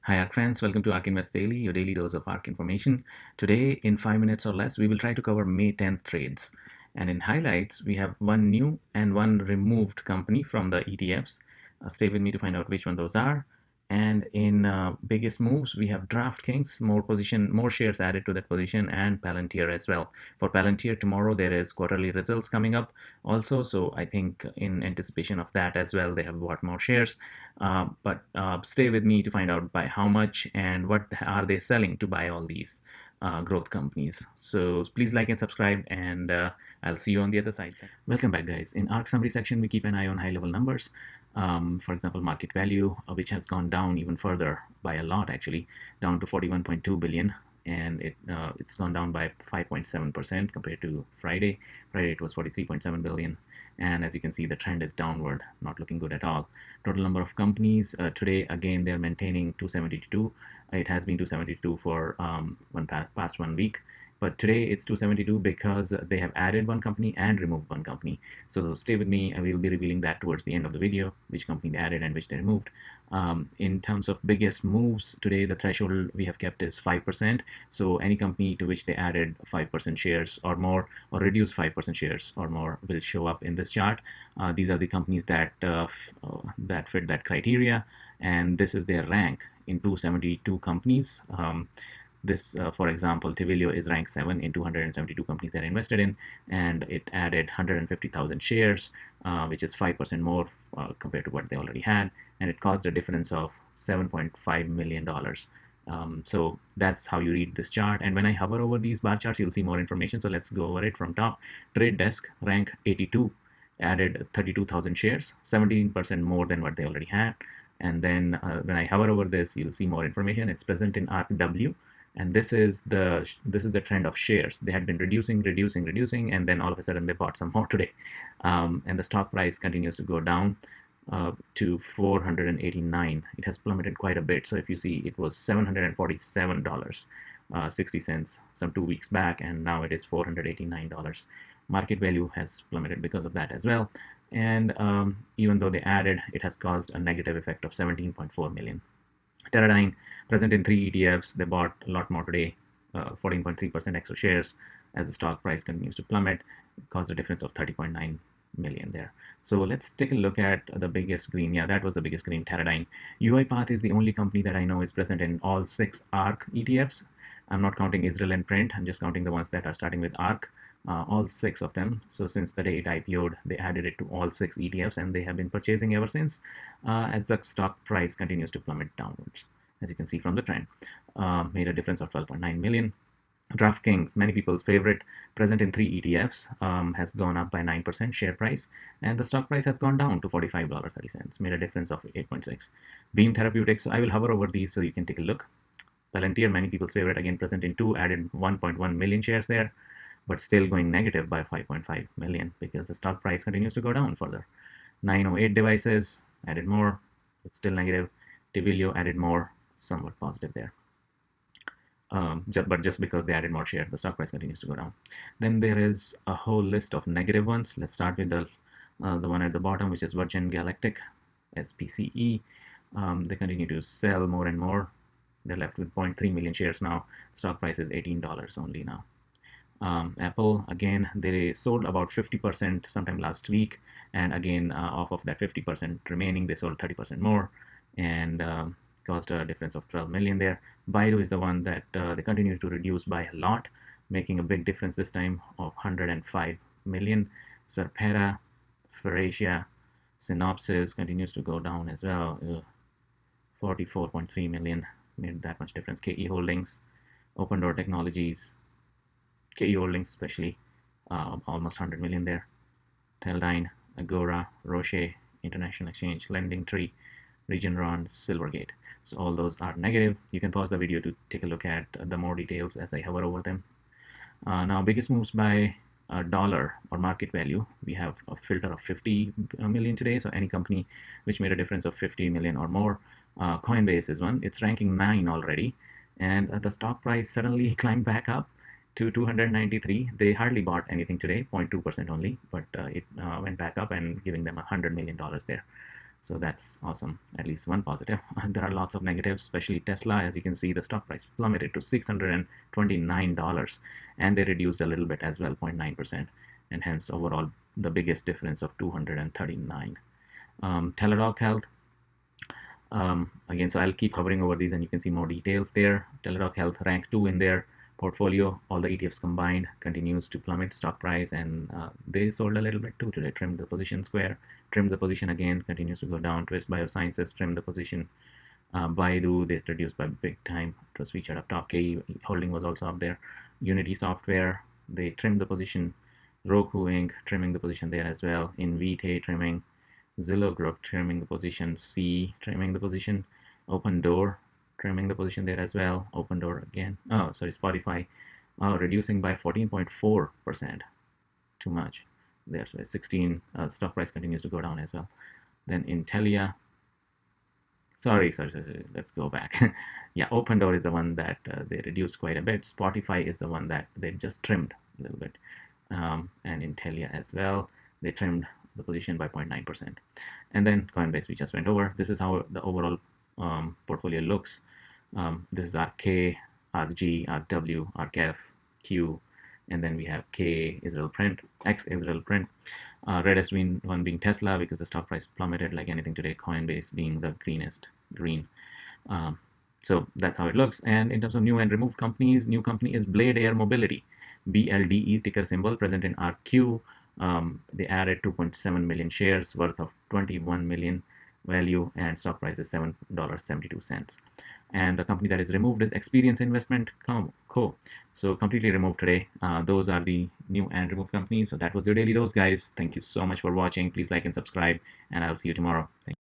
Hi ARK fans, welcome to ARK Invest Daily, your daily dose of ARK information. Today, in 5 minutes or less, we will try to cover May 10th trades. And in highlights, we have one new and one removed company from the ETFs. Stay with me to find out which one those are. And in biggest moves, we have Draftkings, more shares added to that position, and Palantir as well. For Palantir, tomorrow there is quarterly results coming up also, so I think in anticipation of that as well, they have bought more shares. But stay with me to find out by how much and what are they selling to buy all these growth companies. So please like and subscribe, and I'll see you on the other side. Welcome back, guys. In ARK summary section, we keep an eye on high-level numbers. For example, market value, which has gone down even further by a lot, actually, down to 41.2 billion, and it's gone down by 5.7% compared to Friday. Friday it was 43.7 billion, and as you can see, the trend is downward, not looking good at all. Total number of companies today, again, they're maintaining 272. It has been 272 for past 1 week. But today it's 272 because they have added one company and removed one company. So stay with me, and we'll be revealing that towards the end of the video, which company they added and which they removed. In terms of biggest moves today, the threshold we have kept is 5%. So any company to which they added 5% shares or more, or reduced 5% shares or more, will show up in this chart. These are the companies that fit that criteria, and this is their rank in 272 companies. For example, Twilio is ranked 7 in 272 companies they're invested in, and it added 150,000 shares, which is 5% more compared to what they already had, and it caused a difference of $7.5 million. So that's how you read this chart. And when I hover over these bar charts, you'll see more information. So let's go over it from top. Trade Desk, rank 82, added 32,000 shares, 17% more than what they already had. And then when I hover over this, you'll see more information. It's present in ARKW. And this is the trend of shares. They had been reducing, and then all of a sudden they bought some more today. And the stock price continues to go down to 489. It has plummeted quite a bit. So if you see, it was $747, 60 cents some 2 weeks back, and now it is $489. Market value has plummeted because of that as well. And even though they added, it has caused a negative effect of 17.4 million. Teradyne, present in 3 ETFs, they bought a lot more today, 14.3% extra shares. As the stock price continues to plummet, it caused a difference of 30.9 million there. So let's take a look at the biggest green. Yeah, that was the biggest green, Teradyne. UiPath is the only company that I know is present in all 6 ARK ETFs. I'm not counting Israel and Print, I'm just counting the ones that are starting with ARK. All 6 of them. So since the day it IPO'd, they added it to all 6 ETFs, and they have been purchasing ever since, as the stock price continues to plummet downwards, as you can see from the trend. Made a difference of 12.9 million. Draftkings, many people's favorite, present in 3 ETFs, has gone up by 9% share price, and the stock price has gone down to $45.30, made a difference of 8.6. Beam Therapeutics, I will hover over these so you can take a look. Palantir, many people's favorite, again present in 2, added 1.1 million shares there, but still going negative by 5.5 million because the stock price continues to go down further. 908 Devices added more, but still negative. Twilio added more, somewhat positive there. But just because they added more share, the stock price continues to go down. Then there is a whole list of negative ones. Let's start with the one at the bottom, which is Virgin Galactic, SPCE. They continue to sell more and more. They're left with 0.3 million shares now. Stock price is $18 only now. Apple, again, they sold about 50% sometime last week, and again, off of that 50% remaining, they sold 30% more, and caused a difference of 12 million there. Baidu is the one that they continue to reduce by a lot, making a big difference this time of 105 million. Serpera, Faurecia, Synopsys continues to go down as well. 44.3 million, made that much difference. KE Holdings, Open Door Technologies, KE Holdings especially, almost 100 million there. Teledyne, Agora, Roche, International Exchange, Lending Tree, Regeneron, Silvergate. So all those are negative. You can pause the video to take a look at the more details as I hover over them. Now, biggest moves by dollar or market value. We have a filter of 50 million today. So any company which made a difference of 50 million or more. Coinbase is one. It's ranking 9 already. And the stock price suddenly climbed back up to 293. They hardly bought anything today, 0.2% only, but it went back up and giving them $100 million there. So that's awesome. At least one positive. There are lots of negatives, especially Tesla. As you can see, the stock price plummeted to $629, and they reduced a little bit as well, 0.9%, and hence overall the biggest difference of 239. Teladoc Health. Again, so I'll keep hovering over these and you can see more details there. Teladoc Health rank 2 in their portfolio. All the ETFs combined continues to plummet stock price, and they sold a little bit too today. Trimmed the position. Square trimmed the position again, continues to go down. Twist Biosciences trimmed the position. Baidu, they reduced by big time. It was featured up top. KE Holding was also up there. Unity Software, they trimmed the position. Roku Inc. trimming the position there as well. Invitae trimming. Zillow Group trimming the position. C trimming the position. Open Door trimming the position there as well. Open Door again. Oh, sorry, Spotify reducing by 14.4%. Too much. There's 16. Stock price continues to go down as well. Then Intelia. Sorry. Let's go back. Yeah, Open Door is the one that they reduced quite a bit. Spotify is the one that they just trimmed a little bit. And Intelia as well. They trimmed the position by 0.9%. And then Coinbase, we just went over. This is how the overall portfolio looks. This is our K, our G, our W, our KF, Q, and then we have K Israel print, X Israel print. Reddest one being Tesla because the stock price plummeted like anything today. Coinbase being the greenest green. So that's how it looks. And in terms of new and removed companies, new company is Blade Air Mobility, BLDE ticker symbol, present in RQ. They added 2.7 million shares worth of 21 million value, and stock price is $7.72. And the company that is removed is Experience Investment Co. So completely removed today. Those are the new and removed companies. So that was your daily dose, guys. Thank you so much for watching. Please like and subscribe, and I'll see you tomorrow. Thank you.